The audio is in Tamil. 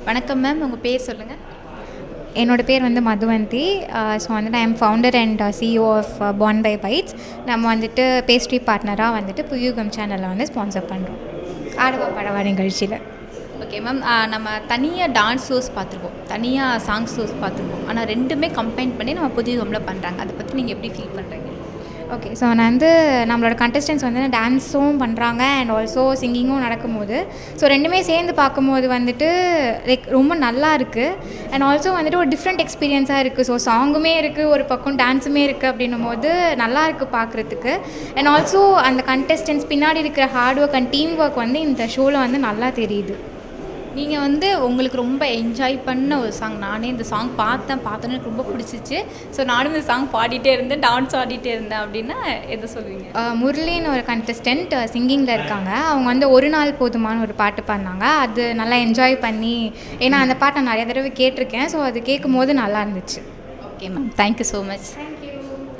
வணக்கம் மேம், உங்கள் பேர் சொல்லுங்கள். என்னோடய பேர் வந்து மதுவந்தி. ஸோ வந்துட்டு I am founder and CEO of Born By Bites. நம்ம வந்துட்டு பேஸ்ட்ரி பார்ட்னராக வந்துட்டு புதுயுகம் சேனலில் வந்து ஸ்பான்சர் பண்ணுறோம் ஆடவா பாடவா நிகழ்ச்சியில். ஓகே மேம், நம்ம தனியாக டான்ஸ் ஷோஸ் பார்த்துருக்கோம், தனியாக சாங் ஷோஸ் பார்த்துருக்கோம். ஆனால் ரெண்டுமே கம்பைன் பண்ணி நம்ம புதுயுகமில் பண்ணுறாங்க. அதை பற்றி நீங்கள் எப்படி ஃபீல் பண்ணுறீங்க? ஓகே, ஸோ நான் வந்து நம்மளோட கண்டஸ்டன்ஸ் வந்து டான்ஸும் பண்ணுறாங்க அண்ட் ஆல்சோ சிங்கிங்கும் நடக்கும்போது, ஸோ ரெண்டுமே சேர்ந்து பார்க்கும்போது வந்துட்டு லைக் ரொம்ப நல்லா இருக்குது. அண்ட் ஆல்சோ வந்துட்டு ஒரு டிஃப்ரெண்ட் எக்ஸ்பீரியன்ஸாக இருக்குது. ஸோ சாங்குமே இருக்குது, ஒரு பக்கம் டான்ஸுமே இருக்குது அப்படின்னும் போது நல்லா இருக்குது பார்க்குறதுக்கு. அண்ட் ஆல்சோ அந்த கண்டஸ்டன்ஸ் பின்னாடி இருக்கிற hard work and team work வந்து இந்த ஷோவில் வந்து நல்லா தெரியுது. நீங்கள் வந்து உங்களுக்கு ரொம்ப என்ஜாய் பண்ண ஒரு சாங், நானே இந்த சாங் பார்த்தோன்னே எனக்கு ரொம்ப பிடிச்சிச்சு, ஸோ நானும் இந்த சாங் பாடிட்டே இருந்தேன், டான்ஸ் ஆடிட்டே இருந்தேன் அப்படின்னா எதை சொல்லுவீங்க? முரளின்னு ஒரு கண்டஸ்டன்ட் சிங்கிங்கில் இருக்காங்க. அவங்க வந்து ஒரு நாள் போதுமான ஒரு பாட்டு பாடினாங்க. அது நல்லா என்ஜாய் பண்ணி, ஏன்னா அந்த பாட்டை நான் நிறைய தடவை கேட்டிருக்கேன். ஸோ அது கேட்கும் போது நல்லா இருந்துச்சு. Okay ma'am, thank you so much. Thank you.